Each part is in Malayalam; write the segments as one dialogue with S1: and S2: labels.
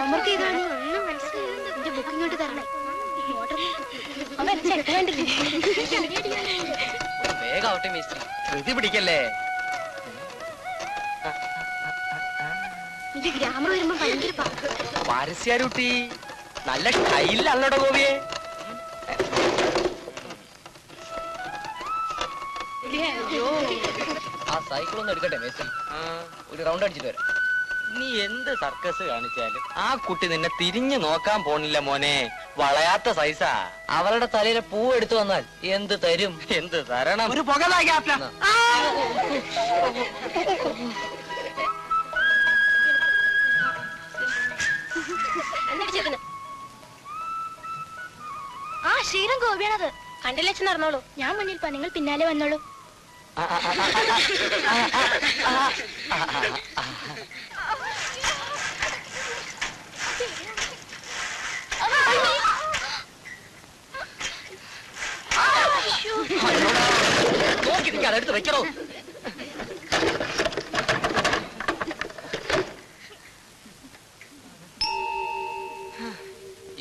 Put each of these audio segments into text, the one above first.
S1: ഹോംവർക്ക് ചെയ്താണ്. എന്റെ ബുക്ക് ഇങ്ങോട്ട് തരണേ.
S2: വേഗാവട്ടെ മിസ്ത്രി, ധൃതി പിടിക്കല്ലേ.
S1: ഇത് ഗ്രാമർ വരുമ്പോ ഭയങ്കര
S2: പരസ്യാരുട്ടി നല്ല സ്റ്റൈലിലല്ലടോ ഗോപിയെ. ആ സൈക്കിൾ ഒന്ന് എടുക്കട്ടെ മേസ്ത്രി, ഒരു റൗണ്ട് അടിച്ചിട്ട് വരാം. നീ എന്ത് സർക്കസ് കാണിച്ചാലും ആ കുട്ടി നിന്നെ തിരിഞ്ഞു നോക്കാൻ പോണില്ല മോനെ. വളയാത്ത സൈസാ. അവളുടെ തലയിലെ പൂ എടുത്തു വന്നാൽ എന്ത് തരും? എന്ത് തരണം? ഒരു പുക.
S1: ആ ശ്രീരം ഗോപിയാണത്. കണ്ടില്ലച്ച് നടന്നോളൂ. ഞാൻ മുന്നിൽ പോ, നിങ്ങൾ പിന്നാലെ വന്നോളൂ.
S2: നോക്കി നിൽക്കാതെ എടുത്ത് വെക്കണോ?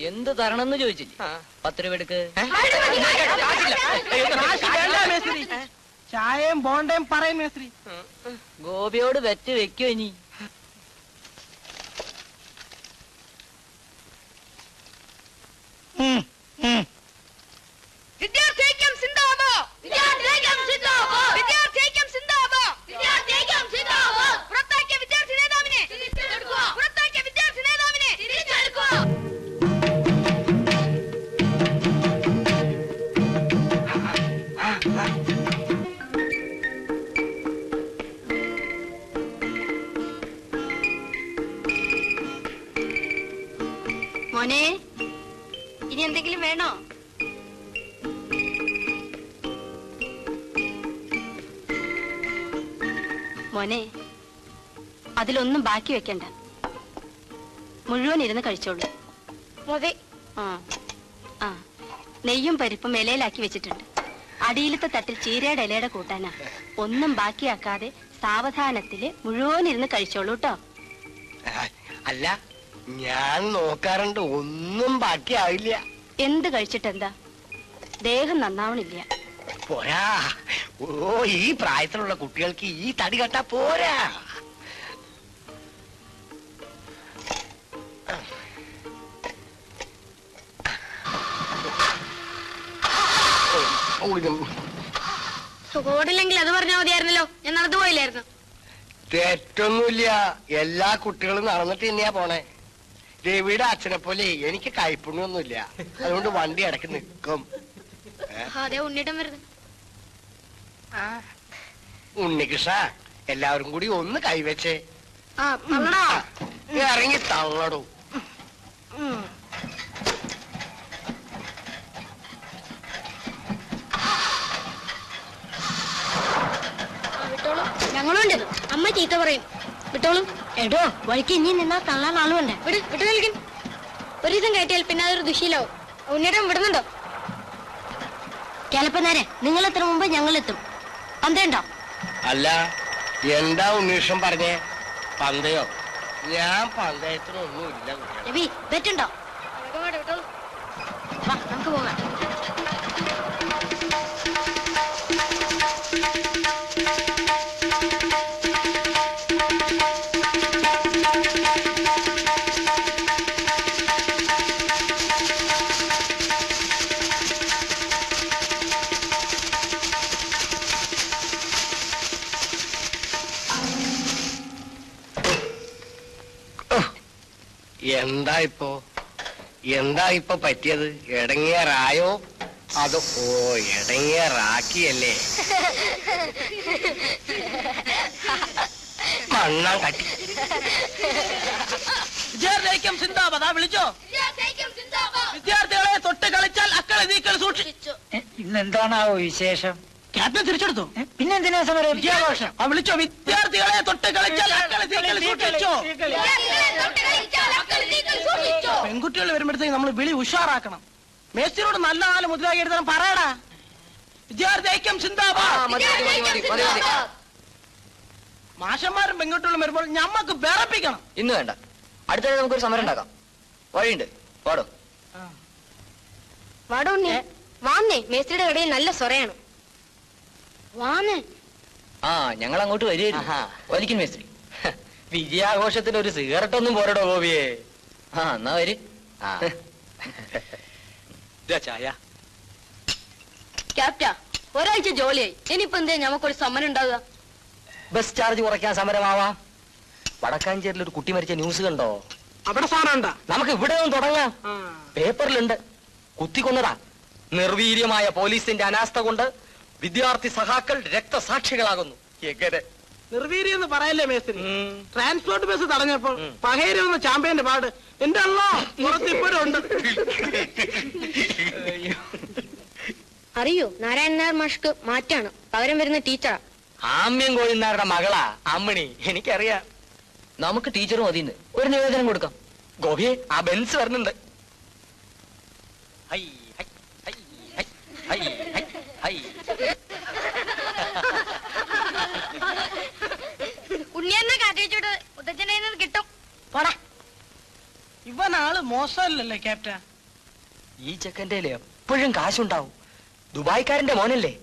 S2: എന്ത് തരണമെന്ന് ചോദിച്ചില്ലേ? 10 രൂപ എടുക്ക്.
S3: ചായയും ബോണ്ടയും പറയും മേസ്ത്രി.
S2: ഗോപിയോട് വെറ്റ് വെക്കോ ഇനി?
S1: മോനെ, ഇനി എന്തെങ്കിലും വേണോ? മോനെ, അതിലൊന്നും ബാക്കി വെക്കണ്ട. മുഴുവൻ ഇരുന്ന് കഴിച്ചോളൂ.
S4: മതി.
S1: ആ, നെയ്യും പരിപ്പും ഇലയിലാക്കി വെച്ചിട്ടുണ്ട്. അടിയിലത്തെ തട്ടിൽ ചീരയുടെ ഇലയുടെ കൂട്ടാനാ. ഒന്നും ബാക്കിയാക്കാതെ സാവധാനത്തില് മുഴുവൻ ഇരുന്ന് കഴിച്ചോളൂ കേട്ടോ.
S5: അല്ല, ഞാൻ നോക്കാറുണ്ട്, ഒന്നും ബാക്കിയാവില്ല.
S1: എന്ത് കഴിച്ചിട്ടെന്താ? ദേഹം നന്നാവണില്ല.
S5: പോരാ. ഓ, ഈ പ്രായത്തിലുള്ള കുട്ടികൾക്ക് ഈ തടി കെട്ടാ പോരാ.
S4: സുഖോടില്ലെങ്കിൽ അത് പറഞ്ഞാൽ മതിയായിരുന്നല്ലോ. ഞാൻ നടന്നു പോയില്ലായിരുന്നു.
S5: തെറ്റൊന്നുമില്ല, എല്ലാ കുട്ടികളും നടന്നിട്ട് തന്നെയാ പോണേ. രവിയുടെ അച്ഛനെ പോലെ എനിക്ക് കൈപ്പുണ്യൊന്നുമില്ല, അതുകൊണ്ട് വണ്ടി ഇടയ്ക്ക് നിൽക്കും.
S4: അതെ, ഉണ്ണിട്ടം വരുന്നത്.
S5: ഉണ്ണികൃഷ്ണ, എല്ലാവരും കൂടി ഒന്ന് കൈവച്ചേ.
S4: തള്ളടാ.
S5: ഇറങ്ങി തള്ളടൂ.
S4: ഞങ്ങളുണ്ട്. അമ്മ ചീത്ത പറയും. വിട്ടോളൂ.
S1: എടോ, വഴിക്ക് ഇനി നിന്നാ തള്ളാൻ ആളുണ്ട്.
S4: വിട്ടു നൽകൻ. ഒരു ദിവസം കയറ്റിയാൽ പിന്നെ അതൊരു ദുശീലാവും. ഉണ്ണിട്ടം വിടുന്നുണ്ടോ?
S1: ചിലപ്പോ നേരെ നിങ്ങളെത്ര മുമ്പ് ഞങ്ങളെത്തും. പന്തയുണ്ടോ?
S5: അല്ല, എന്താ ഉണ്ണീഷം പറഞ്ഞേ? പന്തയോ? ഞാൻ പന്തയത്തിനൊന്നും ഇല്ല.
S1: രവി, തെറ്റുണ്ടോ?
S4: വിട്ടോളൂ.
S1: വാ, നമുക്ക് പോകാം.
S5: എന്താ ഇപ്പൊ പറ്റിയത്? ഇടങ്ങിയറായോ? അത് ഇടങ്ങിയറാക്കിയല്ലേ? മണ്ണാൻ കട്ടി.
S3: വിദ്യാർത്ഥിക്കും സിന്ദാബാദ്. വിളിച്ചോ? വിദ്യാർത്ഥികളെ തൊട്ട് കളിച്ചാൽ അക്കളെ നീക്കൾ സൂക്ഷിച്ചു.
S6: ഇന്നെന്താണാവോ വിശേഷം?
S3: ക്യാപ്റ്റൻ തിരിച്ചെടുത്തു.
S6: പിന്നെന്തിനാ സമരം? വിദ്യാഘോഷം.
S3: വിളിച്ചോ? വിദ്യാർത്ഥികളെ തൊട്ട് കളിച്ചാൽ അക്കളെ നീക്കൾ സൂക്ഷിച്ചോ. പെൺകുട്ടികൾ വരുമ്പോഴത്തേക്ക് നമ്മൾ വിളി ഉഷാറാക്കണം. മേസ്തിരോട് നല്ല നാല് മുദ്രാക്കി എടുത്താൽ പറയടാ. വിദ്യാർത്ഥി ഐക്യം സിന്ദാബാദ്. മാഷന്മാരും പെൺകുട്ടികളും വരുമ്പോൾ ഞമ്മക്ക് വിറപ്പിക്കണം.
S2: ഇന്ന് വേണ്ട, അടുത്ത നമുക്കൊരു സമരം ഉണ്ടാക്കാം. വഴിയുണ്ട്, പാടോ.
S4: വാടോ ഉണ്ണി, വാന്നേ, മേസ്ത്രിയുടെ കടയിൽ നല്ല സൊറയാണ്. വാന്ന്.
S2: ആ, ഞങ്ങൾ അങ്ങോട്ട് വരികയായിരുന്നു. വലിക്കും മേസ്ത്രി. വിജയാഘോഷത്തിന് ഒരു സിഗരറ്റ് ഒന്നും പോരടോ ഗോപിയെ. ആ, എന്നാ വര്. ചായ.
S1: ക്യാപ്റ്റാ, ഒരാഴ്ച ജോലിയായി, ഇനിയിപ്പോ എന്തേ നമുക്കൊരു സമ്മനം ഉണ്ടാവുക?
S2: ബസ് ചാർജ് കുറയ്ക്കാൻ സമരമാവാം. വടക്കാഞ്ചേരിയിൽ ഒരു കുട്ടി മരിച്ച ന്യൂസ് കണ്ടോ?
S3: അവിടെ സാധനം
S2: നമുക്ക് ഇവിടെ ഒന്നും തുടങ്ങാം. പേപ്പറിലുണ്ട്. കുത്തിക്കൊന്നതാ. നിർവീര്യമായ പോലീസിന്റെ അനാസ്ഥ കൊണ്ട് വിദ്യാർത്ഥി സഹാക്കൾ രക്തസാക്ഷികളാകുന്നു. എങ്ങനെ
S3: നിർവീര്യം എന്ന് പറയല്ലേ മേസ്ത്രി? ട്രാൻസ്പോർട്ട് ബസ് തടഞ്ഞപ്പോൾ പകരുന്ന ചാമ്പ്യന്റെ പാട് എന്റെ അല്ലോ പുറത്തിപ്പോഴും ഉണ്ട്.
S4: അറിയോ, നാരായണൻ നായർ മാഷ്ക്ക് മാറ്റാണ്, പകരം വരുന്ന ടീച്ചറാ.
S2: ആമ്യം കോഴിനാരുടെ മകളാ അമ്മണി. എനിക്കറിയാം. നമുക്ക് ടീച്ചർ മതിന്ന് ഒരു നിവേദനം കൊടുക്കാം. ഗോപിയെ, ആ ബെൻസ് വരുന്നുണ്ട്. ഹൈ, ഹൈ, ഹൈ, ഹൈ, ഹൈ, ഹൈ, ഹൈ.
S4: ഉണ്ണിയെന്നെ കാത്തിച്ചോട്ട് മുത്തച്ഛനെ കിട്ടും.
S3: പോടാ, ഇവനാള് മോശമല്ലല്ലേ ക്യാപ്റ്റൻ?
S2: ഈ ചെക്കൻ്റെ എപ്പോഴും കാശുണ്ടാവും. ദുബായ്ക്കാരന്റെ മോനല്ലേ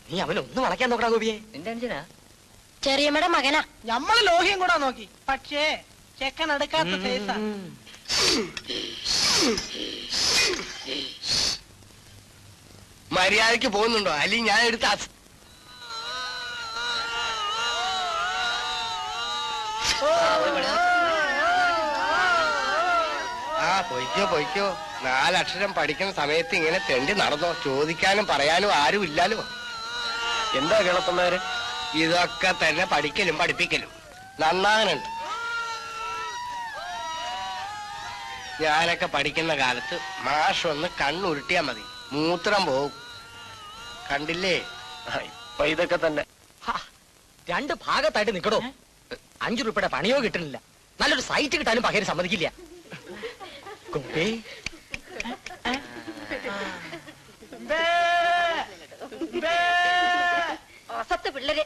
S2: നീ? അവനൊന്ന് വളയ്ക്കാൻ നോക്കടാ ഗോപിയെ. നിന്റെ അനുജനാ?
S4: ചെറിയമ്മയുടെ മകനാ.
S3: ഞമ്മള് ലോഹ്യം കൂടാ നോക്കി, പക്ഷേ ചെക്കൻ എടുക്കാത്ത സൈസാ.
S5: മര്യാദക്ക് പോകുന്നുണ്ടോ? അല്ലെങ്കിൽ ഞാൻ എടുത്ത പൊയ്ക്കോ. 4 അക്ഷരം പഠിക്കുന്ന സമയത്ത് ഇങ്ങനെ തെണ്ടി നടന്നോ? ചോദിക്കാനും പറയാനും ആരും ഇല്ലാലോ. എന്താ കിളത്തന്മാര്? ഇതൊക്കെ തന്നെ പഠിക്കലും പഠിപ്പിക്കലും നന്നാകനുണ്ട്. ഞാനൊക്കെ പഠിക്കുന്ന കാലത്ത് മാഷ് ഒന്ന് കണ്ണുരുട്ടിയാ മതി, മൂത്രം പോവും. കണ്ടില്ലേ? ഇപ്പൊ ഇതൊക്കെ തന്നെ.
S2: 2 ഭാഗത്തായിട്ട് നിക്കടോ. 5 രൂപയുടെ പണിയോ കിട്ടുന്നില്ല. നല്ലൊരു സൈറ്റ് കിട്ടാനും പകരം സമ്മതിക്കില്ല. ഗോപി,
S1: അസത്ത് പിള്ളേരെ.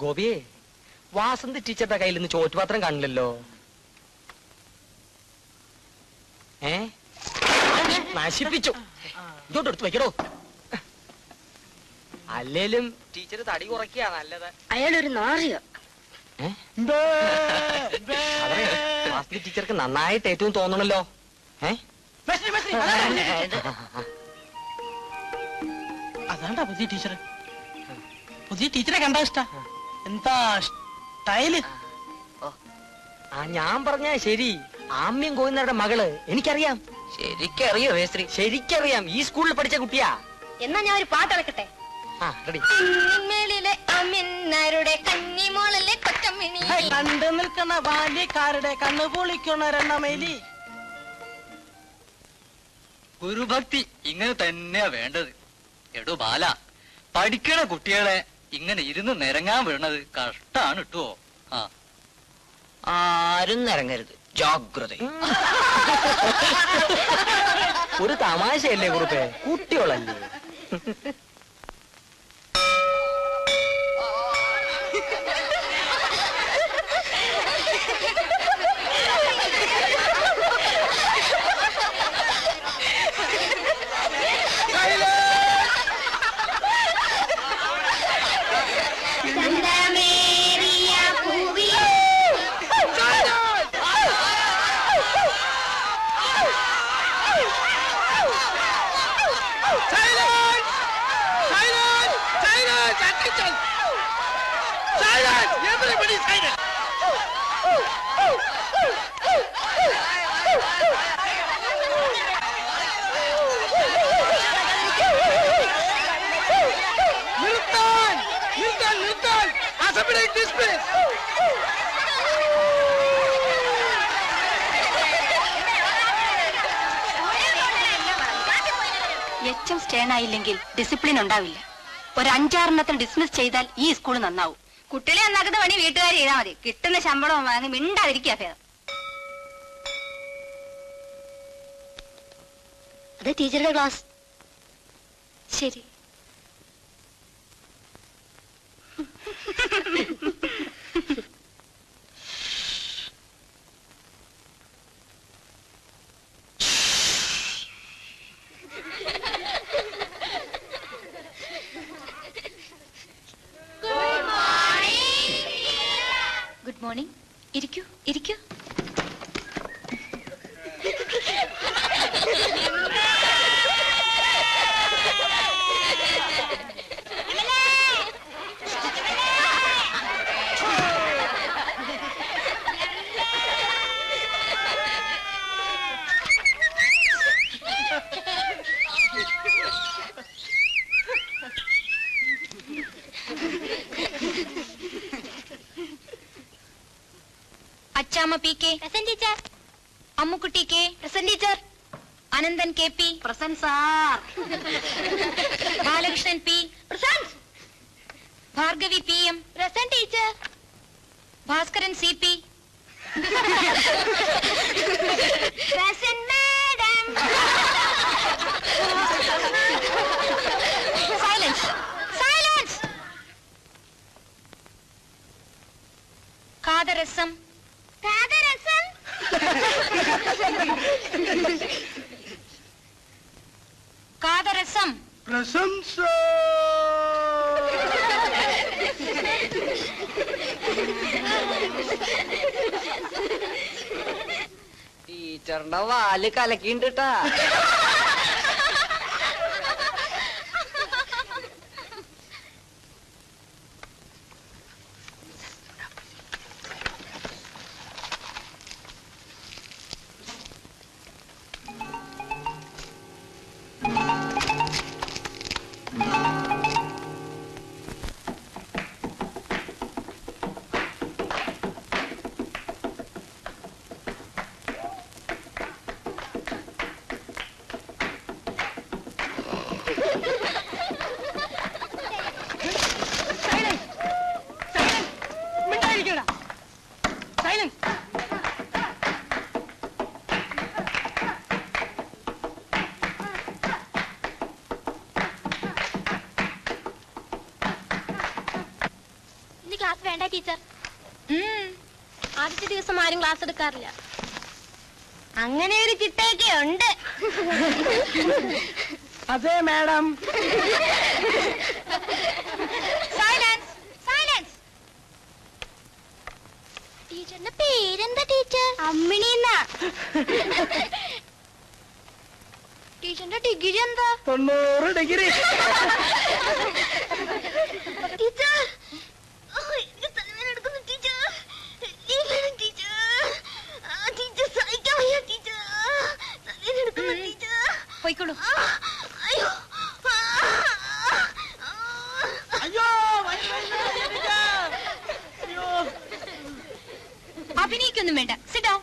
S2: ഗോപിയെ, വാസന്തി ടീച്ചറുടെ കയ്യിൽ നിന്ന് ചോറ്റുപാത്രം കാണില്ലല്ലോ. നശിപ്പിച്ചു. ഇതോട്ട് എടുത്ത് വെക്കടോ. അല്ലേലും ടീച്ചർ തടി കുറയ്ക്കാ നല്ലത്.
S1: അയാളൊരു നാറിയ.
S2: വാസന്തി ടീച്ചർക്ക് നന്നായിട്ട് ഏറ്റവും തോന്നണല്ലോ.
S3: അതാണ്ടാ പുതിയ ടീച്ചർ. പുതിയ ടീച്ചറെ കണ്ടാ ഇഷ്ട? എന്താ സ്റ്റൈല്!
S2: ഞാൻ പറഞ്ഞ ശരി. ആമ്യം കോയിന്നവരുടെ മകള് എനിക്കറിയാം. ശരിക്കറിയോ മേസ്ത്രി? ശരിക്കറിയാം. ഈ സ്കൂളിൽ പഠിച്ച കുട്ടിയാ.
S4: എന്നാ ഞാൻ ഒരു പാട്ട് ഇളക്കട്ടെ.
S3: കണ്ടു നിൽക്കുന്ന ബാല്യക്കാരുടെ കണ്ണു പൊളിക്കണ രണ്ടമേലി.
S7: ഗുരുഭക്തി ഇങ്ങനെ തന്നെയാ വേണ്ടത്. എടോ ബാല, പഠിക്കണ കുട്ടികളെ ഇങ്ങനെ ഇരുന്ന് നിരങ്ങാൻ വീണത് കഷ്ടാണ് ഇട്ടോ.
S2: ആരും നിരങ്ങരുത്, ജാഗ്രത. ഒരു തമാശയല്ലേ കുറുപ്പേ? കുട്ടികളല്ലേ.
S1: എച്ചും സ്റ്റേൺ ആയില്ലെങ്കിൽ ഡിസിപ്ലിൻ ഉണ്ടാവില്ല. ഒരു 5-6 ഡിസ്മിസ് ചെയ്താൽ ഈ സ്കൂൾ നന്നാവും.
S4: കുട്ടികളെ നന്നാക്കുന്ന പണി വീട്ടുകാർ ചെയ്താൽ മതി. കിട്ടുന്ന ശമ്പളം വാങ്ങി മിണ്ടാതിരിക്കുക ഭേദം.
S1: അത് ടീച്ചറുടെ ക്ലാസ്. ശരി.
S8: Good morning. ഇരിക്കൂ ഇരിക്കൂ. Achamma P K
S4: present teacher.
S8: Ammukutty K present teacher. Ananthan K P
S1: present sir.
S8: Balakrishnan P
S4: present.
S8: Bhargavi P M
S4: present teacher.
S8: Bhaskaran C P
S4: present madam.
S8: Silence silence. കാദരസം
S4: കാദരസം.
S8: കാദരസം.
S3: പ്രശംസ.
S2: ടീച്ചറിന്റെ വാല് കലക്കിണ്ടാ.
S4: ഇന്ന് ക്ലാസ് വേണ്ട ടീച്ചർ. ആദ്യത്തെ ദിവസം ആരും ക്ലാസ് എടുക്കാറില്ല. അങ്ങനെ ഒരു ചിട്ടയൊക്കെ ഉണ്ട്.
S3: അതെ മാഡം.
S8: Silence silence.
S4: ടീച്ചറിന്റെ പേരെന്താ ടീച്ചർ? അമ്മിണി എന്നാ. ടീച്ചറിന്റെ ഡിഗ്രി എന്താ?
S3: 90 ഡിഗ്രി.
S4: ടീച്ചർ എനിക്ക് തലവേദന എടുക്കുന്നു ടീച്ചർ. ടീച്ചർ ടീച്ചർ സഹിക്കാൻ വയ്യ ടീച്ചർ. തലവേദന എടുക്കുന്നു ടീച്ചർ.
S8: പോയിക്കോളൂ.
S4: അയ്യോ
S3: അയ്യോ
S8: അഭിനയിക്കൊന്നും വേണ്ട. Sit down.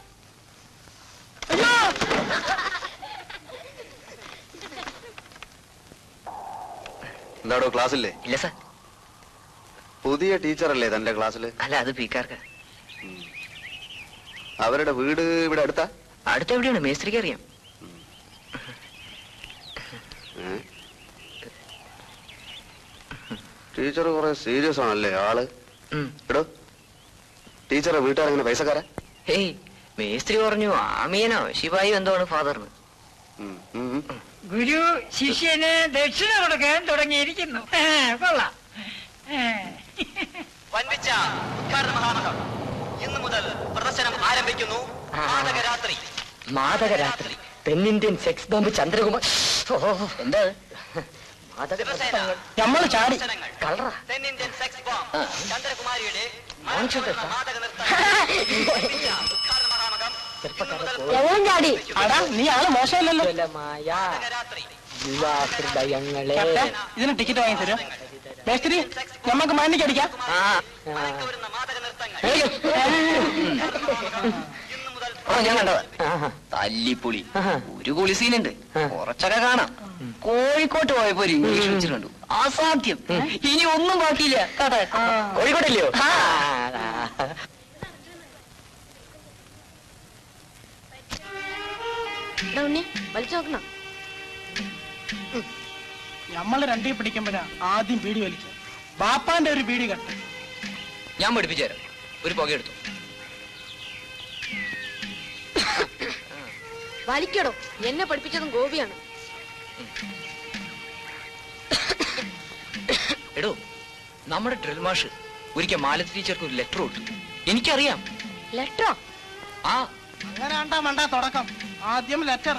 S9: എന്താടോ ക്ലാസ്സില്ലേ?
S2: ഇല്ല സാർ.
S9: പുതിയ ടീച്ചറല്ലേ തന്റെ ക്ലാസ്സില്?
S2: അല്ല, അത് പീക്കാർക്ക്.
S9: അവരുടെ വീട് ഇവിടെ അടുത്താ?
S2: അടുത്തെവിടെയാണ്? മേസ്ത്രിക്ക് അറിയാം.
S9: ടീച്ചർ കുറെ സീരിയസ് ആണല്ലേ ആള്? എടോ, ടീച്ചറെ വീട്ടുകാരെങ്ങനെ പൈസക്കാരാ?
S2: ഹേയ്, മേസ്ത്രി പറഞ്ഞു ആമിയനോ ശിവായി എന്തോണ് ഫാദറിന്.
S6: ഗുരു ശിഷ്യന് ദക്ഷിണ കൊടുക്കാൻ തുടങ്ങിയിരിക്കുന്നു. കൊള്ളാം.
S7: വൻപിച്ച ഉദ്ഘാടന മഹാമഹം ഇന്നു മുതൽ പ്രദർശനം ആരംഭിക്കുന്നു. മാതകരാത്രി.
S2: മാതകരാത്രി. തെന്നിന്ത്യൻ സെക്സ് ബോംബ് ചന്ദ്രകുമാർ. എന്താ
S3: നമ്മൾ ചാടി
S2: കളറാ.
S7: തെന്നിന്ത്യൻ സെക്സ് ബോംബ് ചന്ദ്രകുമാരിയുടെ മാതക നൃത്തം. ഉദ്ഘാടന മഹാമഹം
S1: എല്ലാം ചാടി.
S3: അടാ, നീ ആള് മോശമല്ലല്ലോ.
S7: മാതകരാത്രി.
S2: യുവാഹൃദയങ്ങളെ.
S3: ഇതിന് ടിക്കറ്റ് വാങ്ങി തരും മേസ്ത്രി. നമുക്ക് മണ്ണിക്ക് അടിക്കാം.
S7: വരുന്ന മാതക നൃത്തങ്ങൾ
S2: ഞാൻ കണ്ടത് തല്ലിപ്പൊളി. ഒരു കുളി സീനുണ്ട്, കുറച്ചൊക്കെ കാണാം. കോഴിക്കോട്ട് പോയപ്പോ ഒരു ഇംഗ്ലീഷ് പിക്ചർ കണ്ടു, അസാധ്യം. ഇനി ഒന്നും ബാക്കിയില്ല. കോഴിക്കോട്ടില്ലയോ?
S1: വലിച്ചു നോക്കണം.
S3: നമ്മള് രണ്ടീ പിടിക്കുമ്പോഴാ ആദ്യം ബീഡി വലിച്ചു. ബാപ്പാന്റെ ഒരു ബീഡി കട്ട്.
S2: ഞാൻ പഠിപ്പിച്ചു തരാം. ഒരു പുകയെടുത്തു.
S1: വലിക്കടോ. എന്നെ പഠിപ്പിച്ചതും ഗോപിയാണ്.
S2: എടോ, നമ്മുടെ ഡ്രിൽ മാഷ് ഒരിക്കൽ മാലതി ടീച്ചർക്ക് ഒരു ലെറ്റർ ഇട്ടു. എനിക്കറിയാം.
S4: ലെറ്ററോ?
S2: ആ
S3: അങ്ങനെ മണ്ട തുടക്കം. ആദ്യം ലെറ്റർ.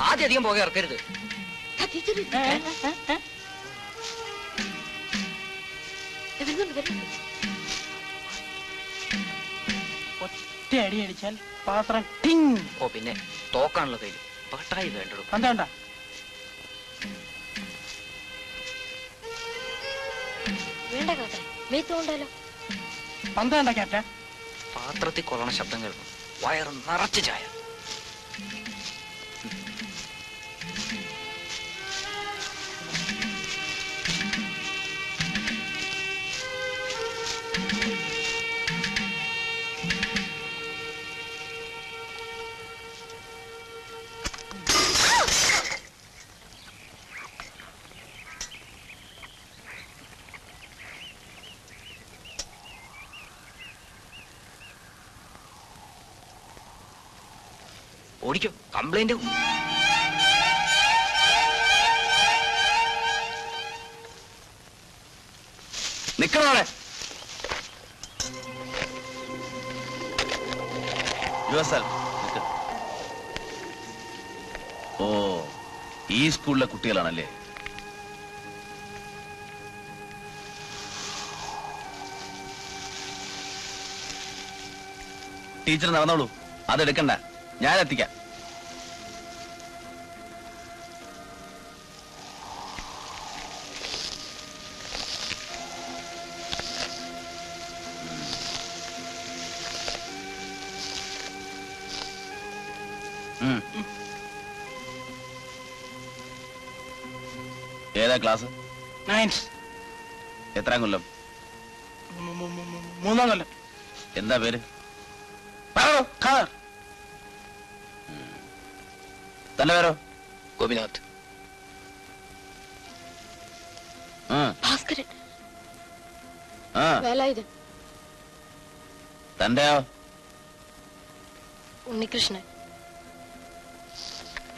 S2: ആദ്യം അധികം പോകെ ഇറക്കരുത്.
S3: ഒറ്റ അടി അടിച്ചാൽ പാത്രം ടിങ്.
S2: ഓ പിന്നെ തോക്കാണല്ലോ കയ്യിൽ. പട്ടായി വേണ്ടോ?
S3: എന്താ
S4: വേണ്ട കാക്ക, മേത്തോണ്ടല്ലോ.
S3: പന്തണ്ട ക്യാപ്റ്റൻ.
S2: പാത്രത്തിൽ കൊള്ളണ ശബ്ദം കേൾക്കും. വയറ് നിറച്ച് ചായ. ഓടിക്കോ, കംപ്ലൈന്റ്.
S9: നിക്കണോടെ. ഓ, ഈ സ്കൂളിലെ കുട്ടികളാണല്ലേ? ടീച്ചർ നടന്നോളൂ, അതെടുക്കണ്ട, ഞാൻ എത്തിക്കാം. ഏതാ ക്ലാസ്?
S3: 9th.
S9: എത്രാം കൊല്ലം?
S3: 3ാം കൊല്ലം.
S9: എന്താ പേര്?
S3: ഖദർ.
S9: തന്റെ പേരോ?
S2: ഗോപിനാഥ്.
S4: ഭാസ്കരൻ.
S1: വേലായുധൻ.
S9: തന്റെയോ?
S4: ഉണ്ണികൃഷ്ണൻ.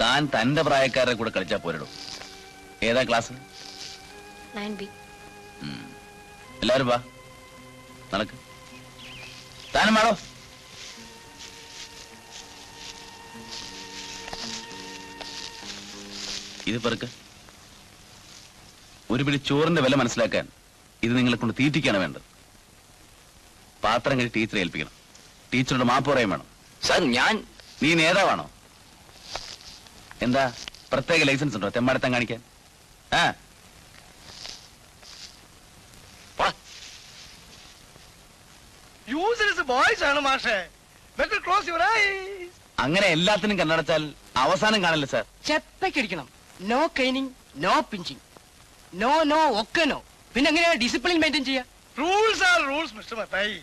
S9: താൻ തന്റെ പ്രായക്കാരുടെ കൂടെ കളിച്ചാ പോരിടും. ഏതാ ക്ലാസ്?
S4: 9B.
S9: എല്ലാരും വാ, നടക്ക്. താനും വേണോ? ഇത് പെറുക്ക്. ഒരു പിടി ചോറിന്റെ വില മനസ്സിലാക്കാൻ ഇത് നിങ്ങളെ കൊണ്ട് തീറ്റിക്കാണ് വേണ്ടത്. പാത്രം കഴിച്ച് ടീച്ചറെ ഏൽപ്പിക്കണം. ടീച്ചറുടെ മാപ്പ് പറയാൻ വേണം.
S2: സാർ,
S9: നീ നേതാവാണോ? എന്താ പ്രത്യേക ലൈസൻസ് ഉണ്ടോ തെമ്മാടത്തം കാണിക്കാൻ? അങ്ങനെ എല്ലാത്തിനും കണ്ണടച്ചാൽ അവസാനം കാണില്ല സാർ.
S3: ചെപ്പയ്ക്കടിക്കണം. No caning, no pinching, no no ഒക്കെ നോ. പിന്നെ എങ്ങനെയാ ഡിസിപ്ലിൻ മെയിൻറ്റെയിൻ ചെയ്യാ?
S6: Rules are rules mister Mathai.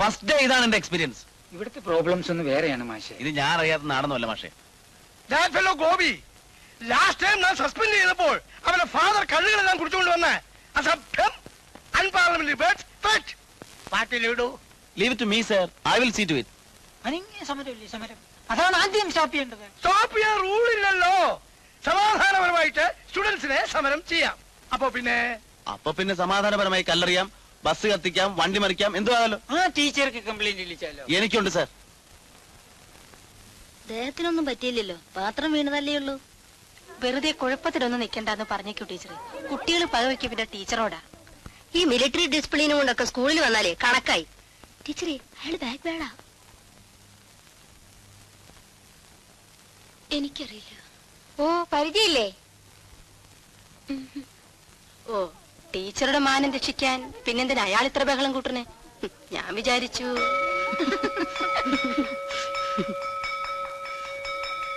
S9: First day ഇതാണ് എന്റെ എക്സ്പീരിയൻസ്.
S6: ഇവിടുത്തെ പ്രോബ്ലംസ് ഒന്ന് വേറെയാണ് മാഷെ.
S9: ഇത് ഞാൻ അറിയാത്ത നാടൊന്നുമല്ല മാഷെ.
S6: That fellow Gobi, last time ഞാൻ സസ്പെൻഡ് ചെയ്തപ്പോൾ അവന്റെ ഫാദർ കള്ളുകളെല്ലാം കുടിച്ചുകൊണ്ട് വന്ന അസഭ്യം, unparliamentary words, threat. What will you do?
S9: Leave it to me, sir. I will see to it.
S6: അനങ്ങിയ സമരമില്ലേ സമരം? അതാണ് ആദ്യം സ്റ്റോപ്പ് ചെയ്യേണ്ടത്. സ്റ്റോപ്പ് ചെയ്യാൻ റൂൾ ഇല്ലല്ലോ. സമാധാനപരമായിട്ട് സ്റ്റുഡൻസിനെ സമരം ചെയ്യാം. അപ്പൊ പിന്നെ
S9: സമാധാനപരമായി കല്ലെറിയാം, ബസ് കത്തിക്കാം, വണ്ടി മറിക്കാം, എന്തുവാണല്ലോ.
S6: ആ ടീച്ചർക്ക് കംപ്ലൈന്റ് ഇല്ലാലോ?
S9: എനിക്കുണ്ട് സാർ.
S1: ദേഹത്തിനൊന്നും പറ്റിയില്ലല്ലോ, പാത്രം വീണതല്ലേ ഉള്ളൂ. വെറുതെ കുഴപ്പത്തിലൊന്നും നിൽക്കണ്ടെന്ന് പറഞ്ഞേക്കൂ ടീച്ചറെ. കുട്ടികൾ പകവയ്ക്കും പിന്നെ ടീച്ചറോടാ.
S8: ഈ മിലിറ്ററി ഡിസിപ്ലിനും കൊണ്ടൊക്കെ സ്കൂളിൽ വന്നാലേ കണക്കായി. ടീച്ചറെ, അയാള് ബാക്ക് വേടാ.
S4: എനിക്കറിയില്ല.
S8: ഓ, പരിചയമില്ലേ?
S1: ഓ, ടീച്ചറുടെ മാനം രക്ഷിക്കാൻ പിന്നെന്തിനാ അയാൾ ഇത്ര ബഹളം കൂട്ടണേ? ഞാൻ വിചാരിച്ചു